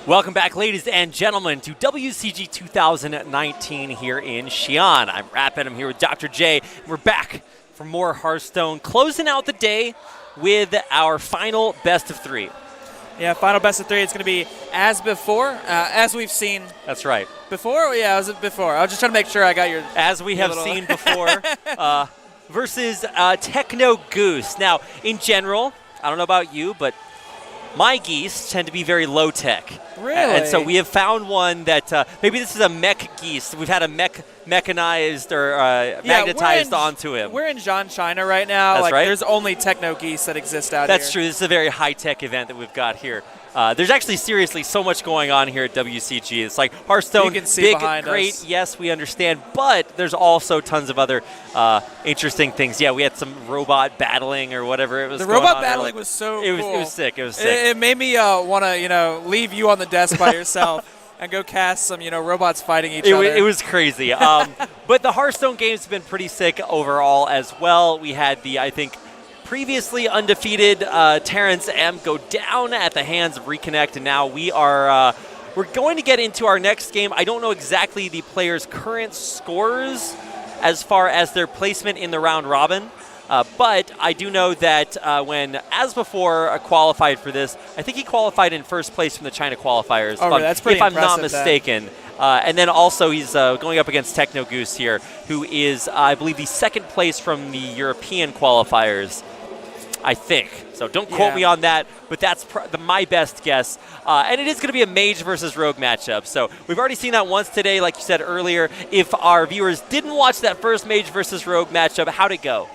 Welcome back, ladies and gentlemen, to WCG 2019 here in Xi'an. I'm Rapid. I'm here with Dr. J. We're back for more Hearthstone, closing out the day with our final best of three. Yeah, final best of three. It's going to be Asbefore, as we've seen. That's right. Before? Yeah, was it before? I was just trying to make sure I got your. As we have seen before, versus TechnoGoose. Now, in general, I don't know about you, but my geese tend to be very low tech. Really? And so we have found one that maybe this is a mech geese. We've had a mechanized or magnetized onto him. We're in Xi'an, China right now. That's right. There's only TechnoGoose that exist out here. That's true. This is a very high-tech event that we've got here. There's actually seriously so much going on here at WCG. It's like Hearthstone, you can see big, behind great, us. yes, we understand, but there's also tons of other interesting things. Yeah, we had some robot battling or whatever it was. The robot battling was so cool. It was sick. It was sick. It made me want to, leave you on the desk by yourself and go cast some, robots fighting each other. It was crazy. But the Hearthstone games have been pretty sick overall as well. We had the, I think, previously undefeated Terrence M go down at the hands of Reconnect, and now we're going to get into our next game. I don't know exactly the players' current scores as far as their placement in the round robin, but I do know that when Asbefore qualified for this, I think he qualified in first place from the China qualifiers. Oh, that's pretty if I'm not impressive, mistaken. And then also he's going up against TechnoGoose here, who is, I believe, the second place from the European qualifiers, I think. So don't quote me on that, but that's my best guess. And it is going to be a mage versus rogue matchup. So we've already seen that once today, like you said earlier. If our viewers didn't watch that first mage versus rogue matchup, how'd it go?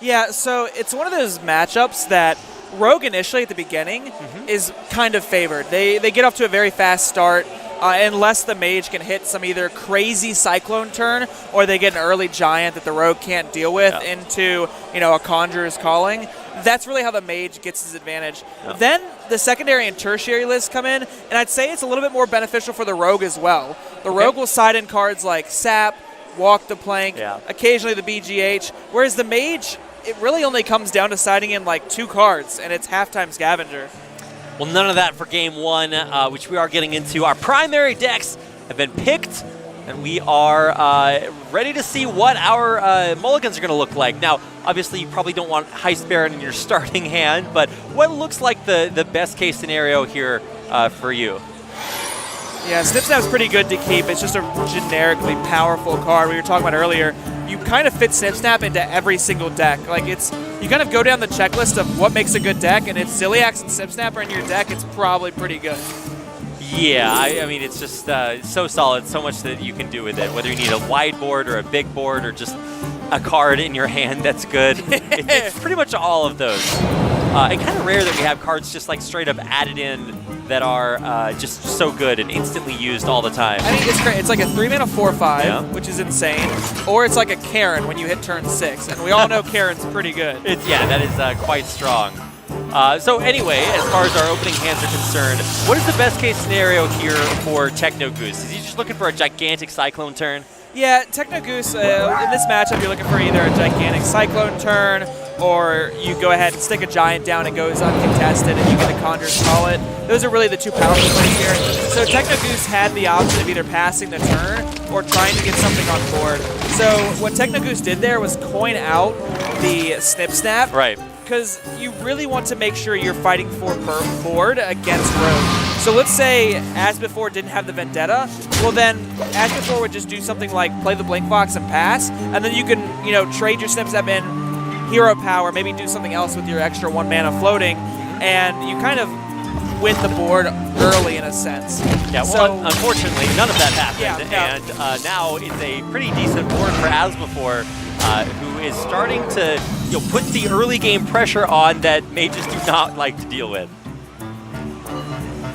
Yeah, so it's one of those matchups that rogue initially at the beginning is kind of favored. They get off to a very fast start. Unless the mage can hit some either crazy cyclone turn or they get an early giant that the rogue can't deal with into, a conjurer's calling. That's really how the mage gets his advantage. Then the secondary and tertiary lists come in, and I'd say it's a little bit more beneficial for the rogue as well. The rogue will side in cards like Sap, Walk the Plank, occasionally the BGH, whereas the mage, it really only comes down to siding in like 2 cards, and it's Halftime Scavenger. Well, none of that for game one, which we are getting into. Our primary decks have been picked, and we are ready to see what our mulligans are going to look like. Now, obviously, you probably don't want Heist Baron in your starting hand, but what looks like the best case scenario here for you? Yeah, Snip Snap's pretty good to keep. It's just a generically powerful card. We were talking about earlier. You kind of fit Snip Snap into every single deck. Like you kind of go down the checklist of what makes a good deck, and if Ziliax and Snip Snap are in your deck, it's probably pretty good. Yeah, I mean, it's just so solid, so much that you can do with it, whether you need a wide board or a big board or just a card in your hand that's good. It's pretty much all of those. And kind of rare that we have cards just like straight up added in that are just so good and instantly used all the time. I mean, it's great. It's like a 3-mana 4/5, which is insane, or it's like a Karen when you hit turn 6, and we all know Karen's pretty good. That is quite strong. So anyway, as far as our opening hands are concerned, what is the best case scenario here for TechnoGoose? Is he just looking for a gigantic Cyclone turn? Yeah, TechnoGoose, in this matchup, you're looking for either a gigantic Cyclone turn, or you go ahead and stick a giant down and goes uncontested and you get a Conjurer's Call it. Those are really the two powerful plays here. So TechnoGoose had the option of either passing the turn or trying to get something on board. So what TechnoGoose did there was coin out the Snip Snap. Right. Because you really want to make sure you're fighting for board against Rogue. So let's say Asbefore didn't have the Vendetta. Well, then Asbefore would just do something like play the Blink Box and pass, and then you can, trade your Snip Snap in hero power, maybe do something else with your extra 1 mana floating, and you kind of win the board early in a sense. Yeah, well, unfortunately, none of that happened, and now it's a pretty decent board for Asbefore, who is starting to put the early game pressure on that mages do not like to deal with.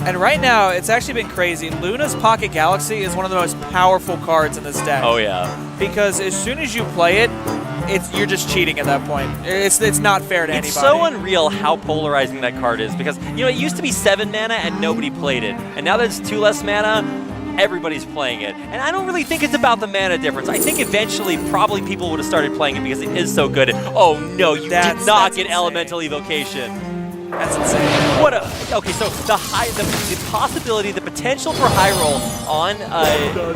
And right now, it's actually been crazy. Luna's Pocket Galaxy is one of the most powerful cards in this deck. Oh, yeah. Because as soon as you play it, you're just cheating at that point. It's not fair to anybody. It's so unreal how polarizing that card is because, it used to be 7 mana and nobody played it. And now that it's 2 less mana, everybody's playing it. And I don't really think it's about the mana difference. I think eventually probably people would have started playing it because it is so good. Oh, no, you did not get insane. Elemental Evocation. That's insane. Okay, so the possibility, the potential for high roll on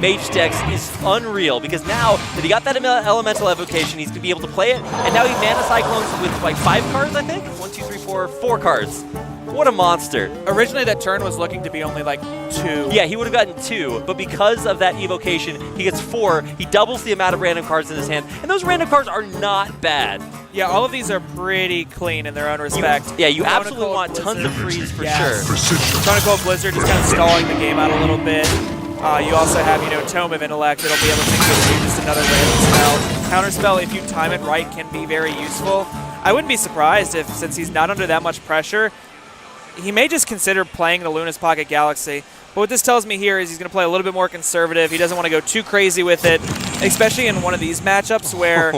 Mage decks is unreal, because now that he got that elemental evocation, he's gonna be able to play it, and now he mana cyclones with like 5 cards, I think. 1, 2, 3, 4 cards. What a monster. Originally, that turn was looking to be only like 2. Yeah, he would have gotten 2, but because of that evocation, he gets 4. He doubles the amount of random cards in his hand, and those random cards are not bad. Yeah, all of these are pretty clean in their own respect. You absolutely want tons of freeze for sure. Tonical Blizzard is kind of stalling the game out a little bit. You also have, Tome of Intellect that'll be able to give you just another random spell. Counterspell, if you time it right, can be very useful. I wouldn't be surprised if, since he's not under that much pressure, he may just consider playing the Luna's Pocket Galaxy. But what this tells me here is he's going to play a little bit more conservative. He doesn't want to go too crazy with it, especially in one of these matchups where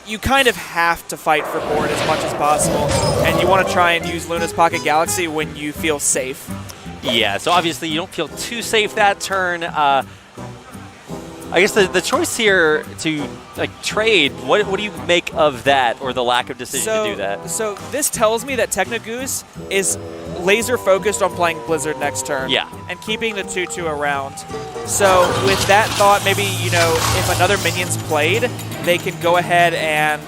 you kind of have to fight for board as much as possible, and you want to try and use Luna's Pocket Galaxy when you feel safe. Yeah, so obviously you don't feel too safe that turn. I guess the choice here to trade, what do you make of that, or the lack of decision to do that? So this tells me that TechnoGoose is laser focused on playing Blizzard next turn. Yeah. And keeping the 2/2 around. So with that thought, maybe, if another minion's played, they can go ahead and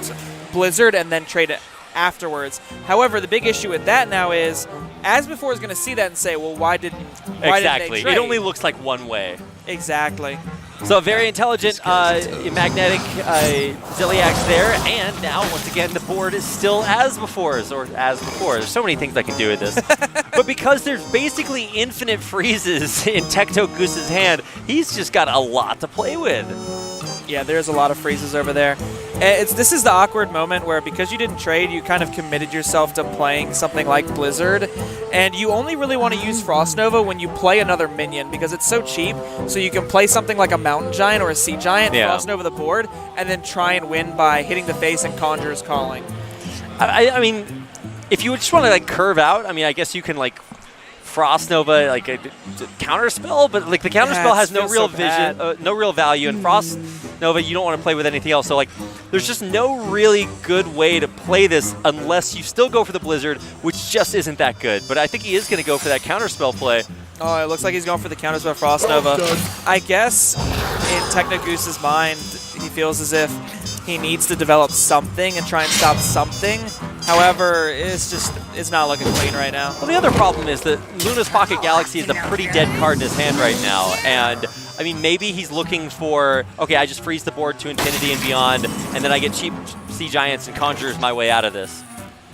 Blizzard and then trade it afterwards. However, the big issue with that now is Asbefore is going to see that and say, well, why didn't they trade? It only looks like one way. Exactly. So very intelligent magnetic Ziliax there, and now once again the board is still as before. There's so many things I can do with this. But because there's basically infinite freezes in TechnoGoose's hand, he's just got a lot to play with. Yeah, there's a lot of freezes over there. This is the awkward moment where, because you didn't trade, you kind of committed yourself to playing something like Blizzard, and you only really want to use Frost Nova when you play another minion, because it's so cheap, so you can play something like a Mountain Giant or a Sea Giant, Frost Nova the board, and then try and win by hitting the face and Conjurer's Calling. I mean, if you just want to curve out, I guess you can Frost Nova, a counter spell, but the counter spell has no real no real value, and Frost Nova you don't want to play with anything else. So there's just no really good way to play this unless you still go for the Blizzard, which just isn't that good. But I think he is going to go for that counter spell play. Oh, it looks like he's going for the counter spell Frost Nova. I guess in TechnoGoose's mind, he feels as if he needs to develop something and try and stop something. However, it's not looking clean right now. Well, the other problem is that Luna's Pocket Galaxy is a pretty dead card in his hand right now, and maybe he's looking for, okay, I just freeze the board to infinity and beyond, and then I get cheap Sea Giants and Conjurers my way out of this.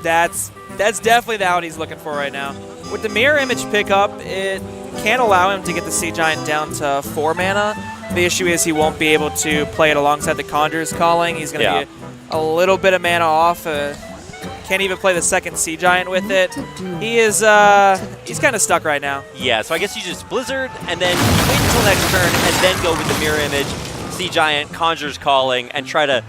That's definitely the out he's looking for right now. With the Mirror Image pickup, it can't allow him to get the Sea Giant down to 4 mana. The issue is he won't be able to play it alongside the Conjurer's Calling. He's going to be a little bit of mana off. Can't even play the second Sea Giant with it. He's kind of stuck right now. Yeah, so I guess you just Blizzard, and then you wait until next turn, and then go with the Mirror Image, Sea Giant, Conjurer's Calling, and try to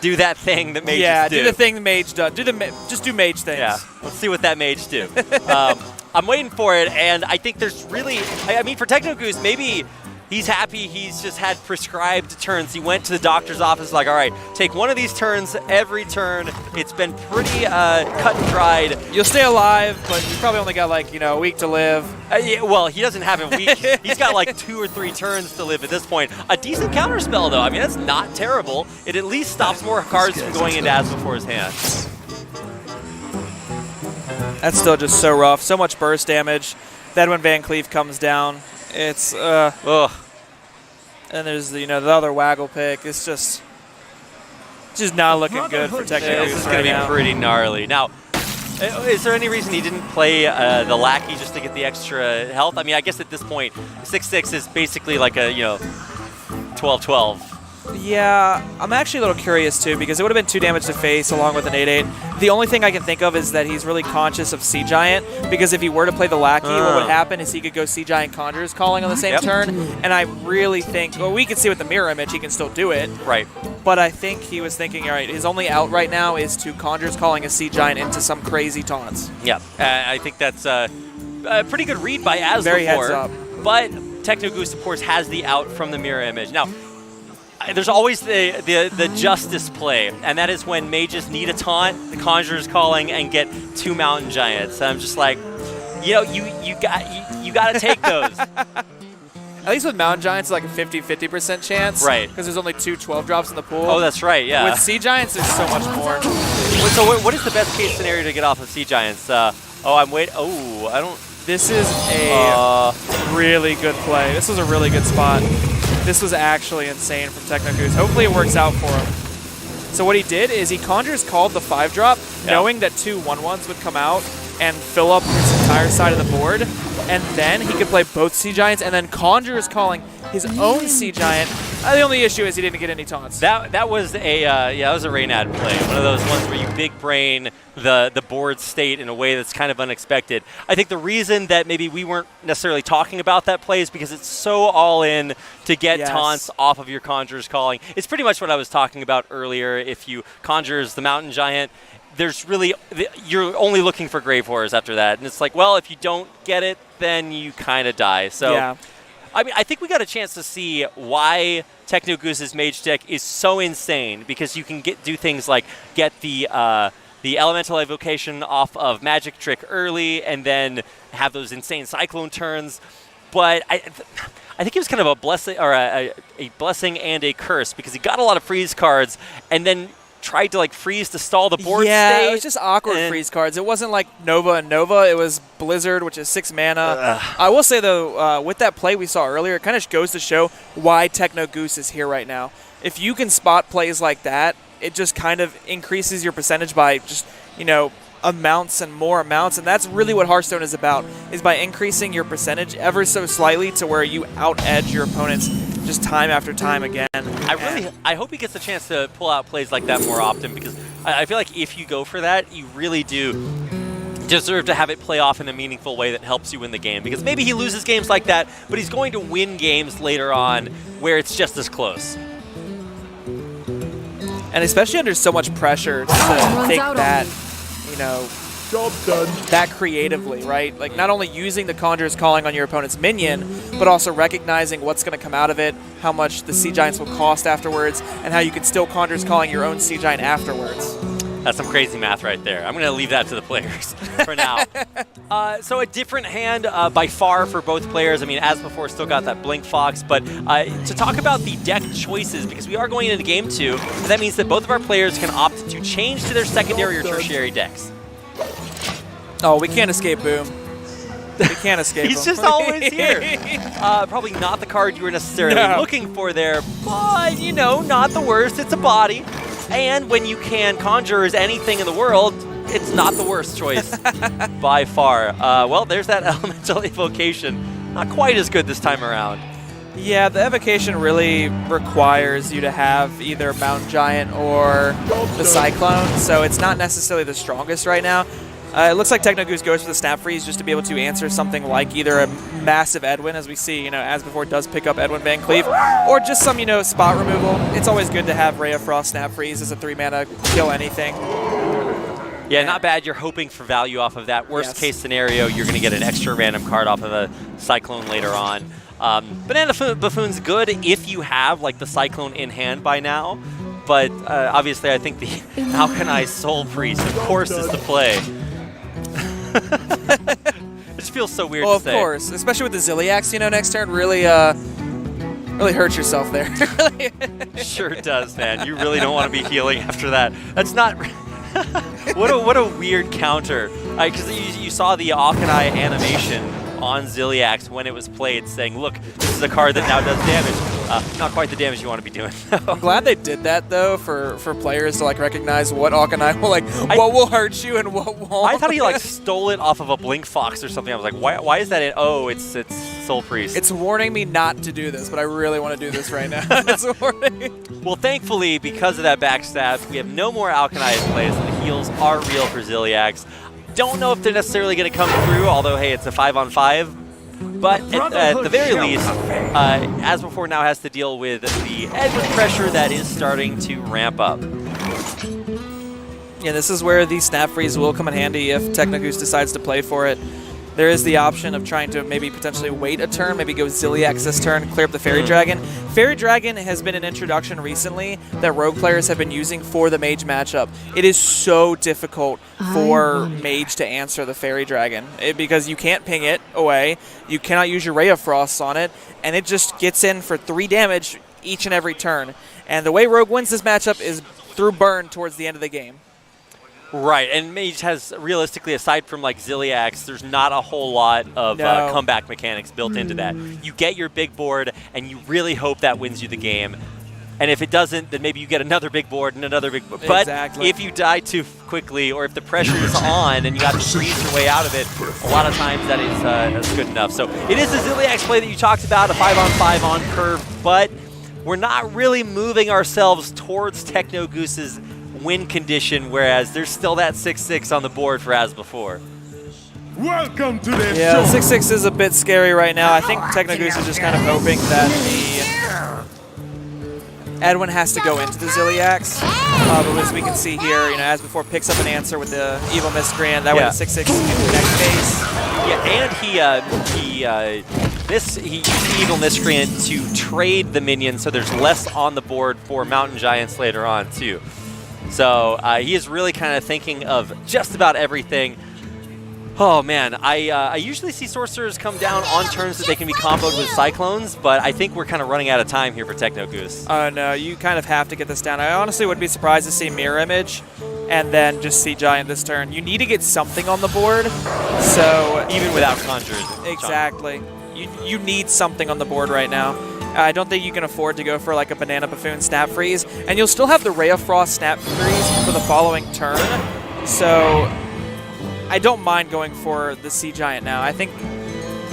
do that thing that mages do. Yeah, do the thing the mage does. Just do mage things. Yeah, let's see what that mage do. I'm waiting for it, and I think there's really, for TechnoGoose, maybe he's happy he's just had prescribed turns. He went to the doctor's office all right, take one of these turns every turn. It's been pretty cut and dried. You'll stay alive, but you probably only got a week to live. Well, he doesn't have a week. He's got 2 or 3 turns to live at this point. A decent counterspell, though. That's not terrible. It at least stops more cards from going into Asbefore's hand. That's still just so rough. So much burst damage. Then when Van Cleef comes down, it's ugh. And there's the other waggle pick. It's just not looking good for TechnoGoose. This is going to be pretty gnarly. Now, is there any reason he didn't play the Lackey just to get the extra health? I guess at this point, 6/6 is basically a 12/12. Yeah, I'm actually a little curious too, because it would have been 2 damage to face along with an 8/8. The only thing I can think of is that he's really conscious of Sea Giant, because if he were to play the Lackey, what would happen is he could go Sea Giant Conjurer's Calling on the same turn, and I really think, well, we can see with the Mirror Image he can still do it. Right. But I think he was thinking, all right, his only out right now is to Conjurer's Calling a Sea Giant into some crazy taunts. Yeah, I think that's a pretty good read by Asbefore. Very heads up. But TechnoGoose, of course, has the out from the Mirror Image. Now, there's always the justice play, and that is when mages need a taunt, the Conjurer's Calling, and get 2 Mountain Giants. And I'm just like, you got to take those. At least with Mountain Giants, it's like a 50% chance. Right. Because there's only 2 12 drops in the pool. Oh, that's right, yeah. With Sea Giants, there's so much more. So what is the best case scenario to get off of Sea Giants? I don't... This is a really good play. This was a really good spot. This was actually insane from TechnoGoose. Hopefully it works out for him. So what he did is he Conjurer's Called the 5-drop, knowing that 2 1/1s would come out and fill up his entire side of the board. And then he could play both Sea Giants and then Conjurer's Calling his own Sea Giant. The only issue is he didn't get any taunts. That was a Reynad play. One of those ones where you big brain the board state in a way that's kind of unexpected. I think the reason that maybe we weren't necessarily talking about that play is because it's so all in to get taunts off of your Conjurer's Calling. It's pretty much what I was talking about earlier. If you Conjures the Mountain Giant, you're only looking for Grave Horrors after that. And it's like, well, if you don't get it, then you kind of die. So, I mean, I think we got a chance to see why TechnoGoose's Mage deck is so insane, because you can do things like get the Elemental Evocation off of Magic Trick early and then have those insane Cyclone turns. But I think it was kind of a blessing, or a blessing and a curse, because he got a lot of freeze cards and then tried to freeze to stall the board state. Yeah, it was just awkward freeze cards. It wasn't like Nova and Nova. It was Blizzard, which is 6 mana. I will say, though, with that play we saw earlier, it kind of goes to show why TechnoGoose is here right now. If you can spot plays like that, it just kind of increases your percentage by just, amounts and more amounts. And that's really what Hearthstone is about, is by increasing your percentage ever so slightly to where you out-edge your opponents just time after time again. I hope he gets a chance to pull out plays like that more often, because I feel like if you go for that, you really do deserve to have it play off in a meaningful way that helps you win the game. Because maybe he loses games like that, but he's going to win games later on where it's just as close. And especially under so much pressure to think that, job done. That creatively, right? Like, not only using the Conjurer's Calling on your opponent's minion, but also recognizing what's going to come out of it, how much the Sea Giants will cost afterwards, and how you can still Conjurer's Calling your own Sea Giant afterwards. That's some crazy math right there. I'm going to leave that to the players for now. So a different hand by far for both players. I mean, Asbefore still got that Blink Fox, but to talk about the deck choices, because we are going into Game 2, and that means that both of our players can opt to change to their secondary or tertiary decks. Oh, we can't escape Boom. We can't escape He's him. just always here. Probably not the card you were necessarily looking for there, but, not the worst. It's a body. And when you can conjure as anything in the world, it's not the worst choice by far. Well, there's that Elemental Evocation. Not quite as good this time around. Yeah, the Evocation really requires you to have either Mountain Giant or the Cyclone, so it's not necessarily the strongest right now. It looks like TechnoGoose goes for the Snap Freeze just to be able to answer something like either a massive Edwin, as we see, Asbefore does pick up Edwin Van Cleef, or just some, spot removal. It's always good to have Ray of Frost Snap Freeze as a 3-mana kill anything. Yeah, not bad. You're hoping for value off of that. Worst case scenario, you're going to get an extra random card off of a Cyclone later on. Banana Buffoon's good if you have the Cyclone in hand by now, but obviously I think the Alkanai Soul Priest, of course, is the play. It just feels so weird to say. Of course, especially with the Ziliax, next turn, really hurt yourself there. Sure does, man. You really don't want to be healing after that. That's not... what a weird counter. Because you saw the Alkanai animation on Ziliax when it was played, saying, look, this is a card that now does damage. Not quite the damage you want to be doing. I'm glad they did that, though, for players to recognize what Alkanai will, what will hurt you and what won't. I thought he stole it off of a Blink Fox or something. I was like, why is that in? Oh, it's Soul Priest. It's warning me not to do this, but I really want to do this right now. It's warning. Well, thankfully, because of that backstab, we have no more Alkanai in place, and the heals are real for Ziliax. Don't know if they're necessarily going to come through, although, hey, it's a 5-on-5. But at the very least, Asbefore now has to deal with the Edwin pressure that is starting to ramp up. Yeah, this is where the Snap Freeze will come in handy if TechnoGoose decides to play for it. there is the option of trying to maybe potentially wait a turn, maybe go Ziliax this turn, clear up the Fairy Dragon. Fairy Dragon has been an introduction recently that Rogue players have been using for the Mage matchup. It is so difficult for Mage to answer the Fairy Dragon because you can't ping it away, you cannot use your Ray of Frost on it, and it just gets in for 3 damage each and every turn. And the way Rogue wins this matchup is through burn towards the end of the game. Right, and Mage has, realistically, aside from like Ziliax, there's not a whole lot of comeback mechanics built into that. You get your big board, and you really hope that wins you the game. And if it doesn't, then maybe you get another big board and another big board. But if you die too quickly, or if the pressure is on and you have to freeze your way out of it, a lot of times that is that's good enough. So it is the Ziliax play that you talked about, a 5-on-5 on curve, but we're not really moving ourselves towards TechnoGoose's win condition, whereas there's still that 6-6 on the board for Asbefore. Welcome to the show. 6-6 is a bit scary right now. I think TechnoGoose is just kind of hoping that Edwin has to go into the Ziliax. But as we can see here, Asbefore picks up an answer with the Evil Miscreant. That way the 6-6 into the next phase. Yeah, and he used the Evil Miscreant to trade the minion, so there's less on the board for Mountain Giants later on, too. So he is really kind of thinking of just about everything. Oh, man. I usually see Sorcerers come down on turns that they can be comboed with Cyclones, but I think we're kind of running out of time here for TechnoGoose. Oh, no. You kind of have to get this down. I honestly would be surprised to see Mirror Image and then just see Giant this turn. You need to get something on the board. So even without Conjures. Exactly. You need something on the board right now. I don't think you can afford to go for like a Banana Buffoon Snap Freeze, and you'll still have the Ray of Frost Snap Freeze for the following turn. So I don't mind going for the Sea Giant now. I think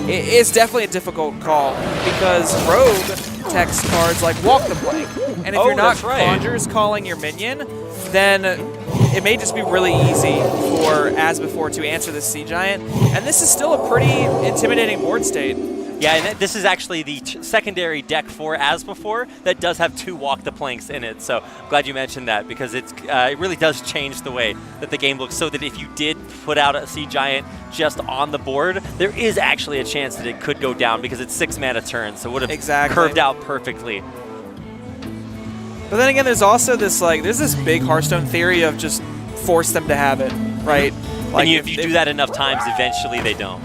it's definitely a difficult call because Rogue text cards like Walk the Plank, and if you're not Conjures calling your minion, then it may just be really easy for Asbefore to answer the Sea Giant, and this is still a pretty intimidating board state. Yeah, and this is actually the secondary deck for Asbefore that does have 2 Walk the Planks in it. So I'm glad you mentioned that because it really does change the way that the game looks, so that if you did put out a Sea Giant just on the board, there is actually a chance that it could go down because it's 6 mana turn, so it would have curved out perfectly. But then again, there's also this there's this big Hearthstone theory of just force them to have it, right? Like if you do that enough times, eventually they don't.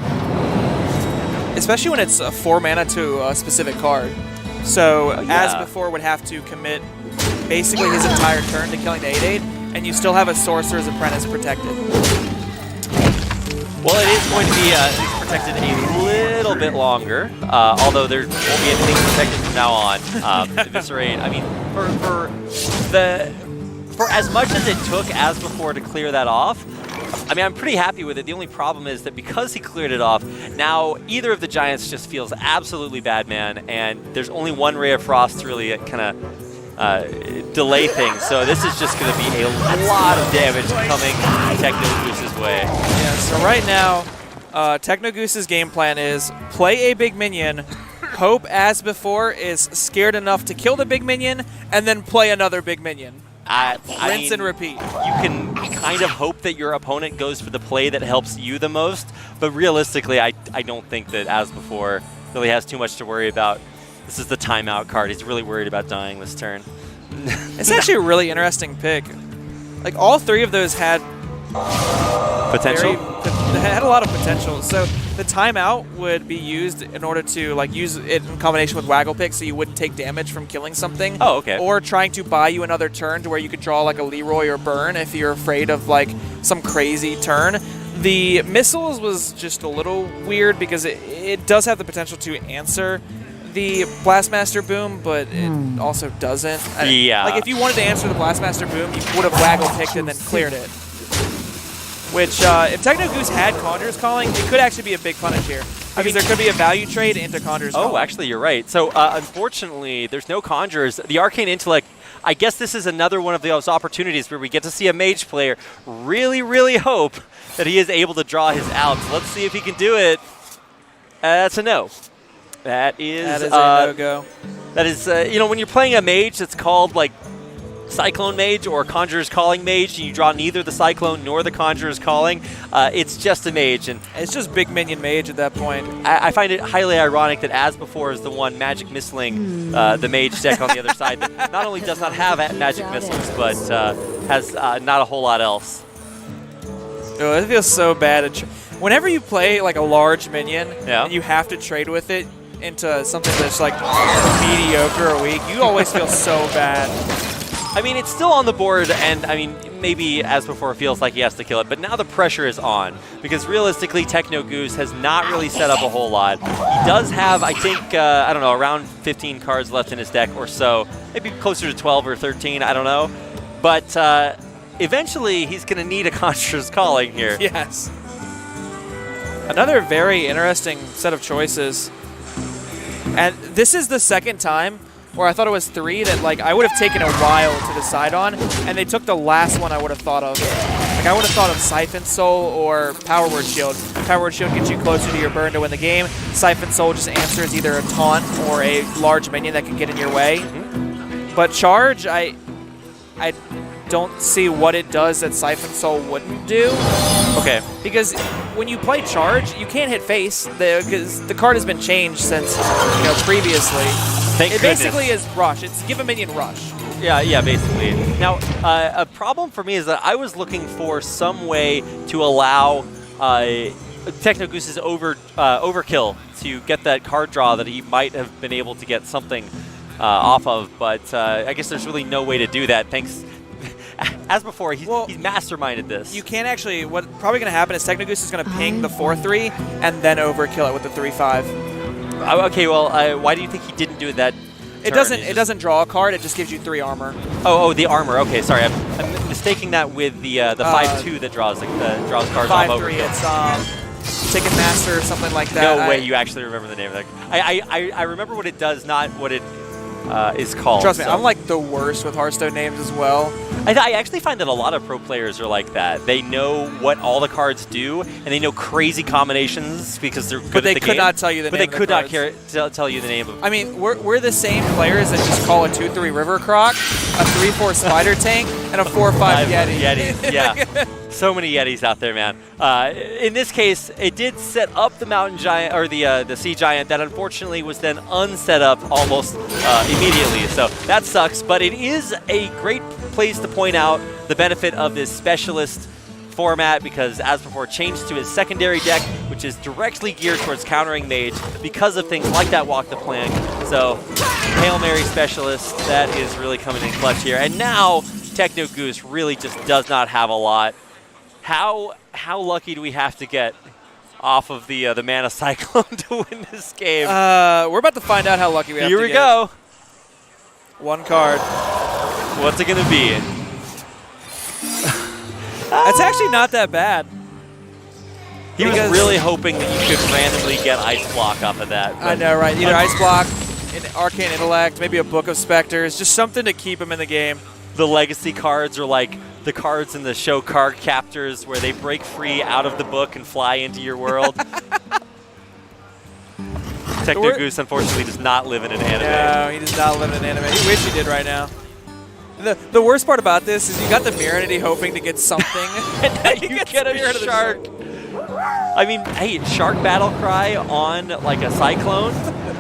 Especially when it's 4 mana to a specific card. So Asbefore would have to commit basically his entire turn to killing the 8/8, and you still have a Sorcerer's Apprentice protected. Well, it is going to be protected a little bit longer, although there won't be anything protected from now on. Eviscerate, I mean, for as much as it took Asbefore to clear that off, I mean, I'm pretty happy with it. The only problem is that because he cleared it off, now either of the Giants just feels absolutely bad, man, and there's only one Ray of Frost to really kind of delay things. So this is just going to be a lot of damage coming TechnoGoose's way. Yeah, so right now, TechnoGoose's game plan is play a big minion, hope Asbefore is scared enough to kill the big minion, and then play another big minion. Rinse and repeat. You can kind of hope that your opponent goes for the play that helps you the most, but realistically, I don't think that Asbefore really has too much to worry about. This is the timeout card. He's really worried about dying this turn. It's actually a really interesting pick. Like, all 3 of those had potential. They had a lot of potential. So the timeout would be used in order to use it in combination with Waggle Pick, so you wouldn't take damage from killing something. Oh, okay. Or trying to buy you another turn to where you could draw a Leroy or Burn if you're afraid of some crazy turn. The missiles was just a little weird because it does have the potential to answer the Blastmaster Boom, but it also doesn't. Yeah. If you wanted to answer the Blastmaster Boom, you would have Waggle Picked and then cleared it. Which, if TechnoGoose had Conjures calling, it could actually be a big punish here. Because there could be a value trade into Conjures calling. Oh, actually, you're right. So, unfortunately, there's no Conjures. The Arcane Intellect, I guess this is another one of those opportunities where we get to see a Mage player really, really hope that he is able to draw his outs. Let's see if he can do it. That's a no. That is a no-go. That is, when you're playing a Mage that's called, Cyclone Mage or Conjurer's Calling Mage, and you draw neither the Cyclone nor the Conjurer's Calling, it's just a Mage. And It's just big minion Mage at that point. I find it highly ironic that Asbefore is the one Magic Missling the Mage deck on the other side that not only does not have Magic Missiles, but has not a whole lot else. Oh, it feels so bad. Whenever you play like a large minion Yeah. and you have to trade with it into something that's like mediocre or weak, you always feel so bad. I mean, it's still on the board, and I mean, maybe Asbefore feels like he has to kill it, but now the pressure is on, because realistically, TechnoGoose has not really set up a whole lot. He does have, I think, I don't know, around 15 cards left in his deck or so, maybe closer to 12 or 13, I don't know. But eventually, he's going to need a Conjurer's Calling here. Yes. Another very interesting set of choices. And this is the second time where I thought it was 3 that like I would have taken a while to decide on, and they took the last one I would have thought of. Like I would have thought of Siphon Soul or Power Word Shield. Power Word Shield gets you closer to your burn to win the game. Siphon Soul just answers either a taunt or a large minion that can get in your way. But Charge, I don't see what it does that Siphon Soul wouldn't do. Okay. Because when you play Charge, you can't hit face because the card has been changed since previously. Thank It goodness. basically is Rush. It's give a minion Rush. Yeah, basically. Now, a problem for me is that I was looking for some way to allow TechnoGoose's overkill to get that card draw that he might have been able to get something off of, but I guess there's really no way to do that. Thanks. As before, he's masterminded this. You can't actually. What probably going to happen is TechnoGoose is going to ping the 4/3 and then overkill it with the 3/5. Okay, well, why do you think he didn't do that? It doesn't. It doesn't draw a card. It just gives you 3 armor. Oh, the armor. Okay, sorry, I'm mistaking that with the 5/2 that draws cards off 5/3. overkill. It's Ticketmaster or something like that. No way, you actually remember the name of that. I remember what it does, not what it is called. Trust me, so. I'm like the worst with Hearthstone names as well. I actually find that a lot of pro players are like that. They know what all the cards do, and they know crazy combinations because they're good But they at the could game. not tell you the but name they of could the not cards. tell you the name of. I mean, we're the same players that just call a 2/3 River Croc, a 3/4 Spider Tank, and a 4/5 Yeti. Yetis, yeah. So many Yetis out there, man. In this case, it did set up the Mountain Giant, or the Sea Giant, that unfortunately was then unset up almost immediately. So that sucks, but it is a great place to point out the benefit of this specialist format, because Asbefore changed to his secondary deck, which is directly geared towards countering Mage because of things like that Walk the Plank. So Hail Mary Specialist, that is really coming in clutch here. And now TechnoGoose really just does not have a lot. How lucky do we have to get off of the Mana Cyclone to win this game? We're about to find out how lucky we have to get. Here we go. 1 card. What's it going to be? That's actually not that bad. He was really hoping that you could randomly get Ice Block off of that. I know, right? Either Ice Block, an Arcane Intellect, maybe a Book of Specters, just something to keep him in the game. The legacy cards are like the cards in the show Card Captors, where they break free out of the book and fly into your world. TechnoGoose, unfortunately, does not live in an anime. No, he does not live in an anime. He wish he did right now. The worst part about this is you got the Mirrodity hoping to get something. And now you get a shark. I mean, hey, Shark Battle Cry on like a Cyclone?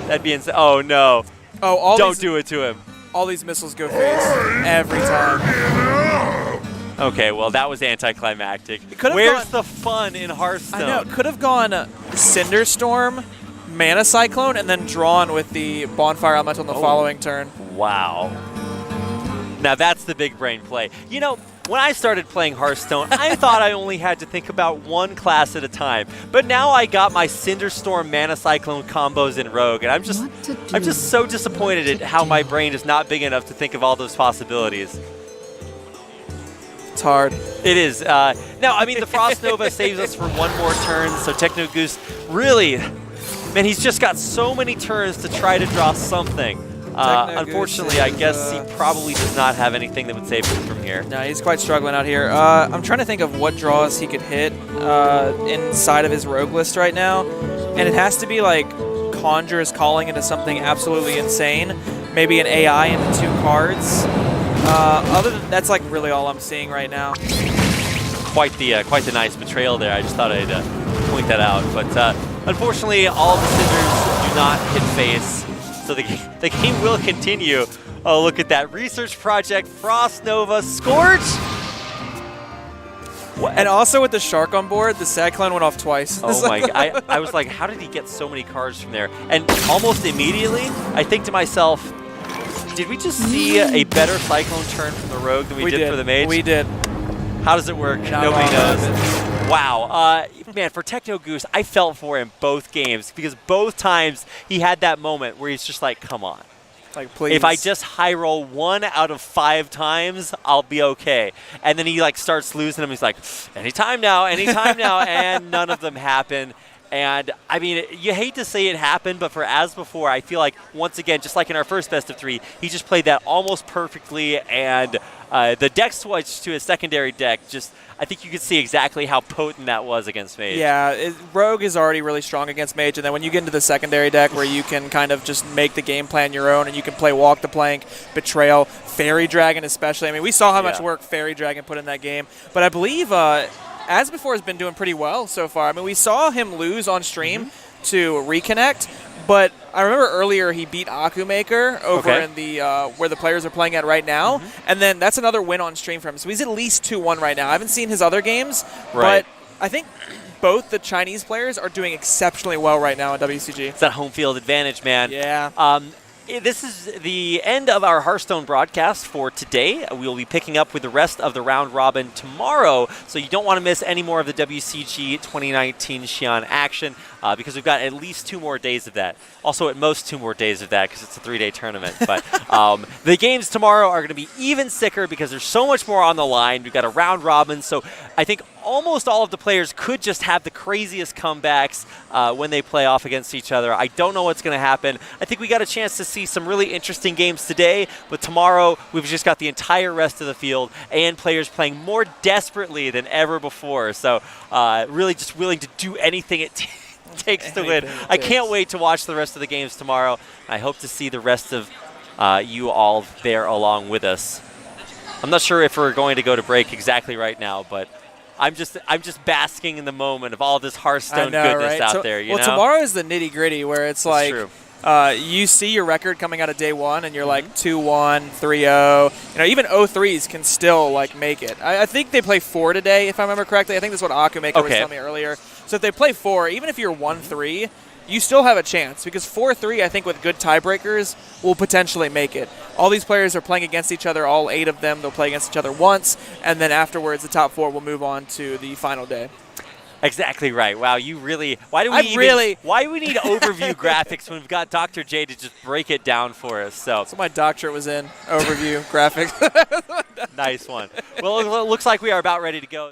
That'd be insane. Oh, no. Oh, Don't do it to him. All these missiles go face every time. Okay, well, that was anticlimactic. could've Where's gone- the fun in Hearthstone? I know. Could have gone Cinderstorm, Mana Cyclone, and then drawn with the Bonfire Elemental in the following turn. Wow. Now that's the big brain play. You know, when I started playing Hearthstone, I thought I only had to think about one class at a time. But now I got my Cinderstorm Mana Cyclone combos in Rogue, and I'm just so disappointed at how my brain is not big enough to think of all those possibilities. It's hard. It is. Now, I mean, the Frost Nova saves us for one more turn, so TechnoGoose really, man, he's just got so many turns to try to draw something. Unfortunately, I guess he probably does not have anything that would save him from here. No, he's quite struggling out here. I'm trying to think of what draws he could hit inside of his rogue list right now, and it has to be like Conjurer's Calling into something absolutely insane. Maybe an AI into 2 cards. Other than that's like really all I'm seeing right now. Quite the nice betrayal there. I just thought I'd point that out. But unfortunately, all the scissors do not hit face, so the game will continue. Oh, look at that research project, Frost Nova, Scorch. What? And also with the Shark on board, the Sad Clone went off twice. Oh my god! I was like, how did he get so many cards from there? And almost immediately, I think to myself, did we just see a better Cyclone turn from the Rogue than we did for the Mage? We did. How does it work? Nobody knows. Wow. Man, for TechnoGoose, I felt for him both games because both times he had that moment where he's just like, come on. Like, please. If I just high roll 1 out of 5 times, I'll be okay. And then he like starts losing them. He's like, anytime now, and none of them happen. And I mean, you hate to say it happened, but for Asbefore, I feel like once again, just like in our first best of 3, he just played that almost perfectly. And the deck switch to his secondary deck, I think you could see exactly how potent that was against Mage. Yeah, Rogue is already really strong against Mage, and then when you get into the secondary deck where you can kind of just make the game plan your own and you can play Walk the Plank, Betrayal, Fairy Dragon especially. I mean, we saw how much work Fairy Dragon put in that game, but I believe Asbefore has been doing pretty well so far. I mean, we saw him lose on stream to Reconnect, but I remember earlier he beat Akumaker over in the where the players are playing at right now, and then that's another win on stream for him. So he's at least 2-1 right now. I haven't seen his other games, but I think both the Chinese players are doing exceptionally well right now in WCG. It's that home field advantage, man. Yeah. This is the end of our Hearthstone broadcast for today. We will be picking up with the rest of the round robin tomorrow, so you don't want to miss any more of the WCG 2019 Xi'an action because we've got at least 2 more days of that. Also, at most 2 more days of that because it's a 3-day tournament. But the games tomorrow are going to be even sicker because there's so much more on the line. We've got a round robin, so I think almost all of the players could just have the craziest comebacks when they play off against each other. I don't know what's going to happen. I think we got a chance to see some really interesting games today, but tomorrow we've just got the entire rest of the field and players playing more desperately than ever before. So really just willing to do anything it takes to win. I can't wait to watch the rest of the games tomorrow. I hope to see the rest of you all there along with us. I'm not sure if we're going to go to break exactly right now, but I'm just basking in the moment of all this Hearthstone goodness out there. You know? Tomorrow is the nitty gritty where it's like you see your record coming out of day 1, and you're like 2-1, 3-0. You know, even 0-3s can still like make it. I think they play 4 today, if I remember correctly. I think that's what Akumaker was telling me earlier. So if they play 4, even if you're 1-3, you still have a chance because 4-3, I think, with good tiebreakers, will potentially make it. All these players are playing against each other, all 8 of them. They'll play against each other once, and then afterwards, the top 4 will move on to the final day. Exactly right. Wow, you really. Why do we need overview graphics when we've got Dr. J to just break it down for us? So my doctorate was in overview graphics. Nice one. Well, it looks like we are about ready to go.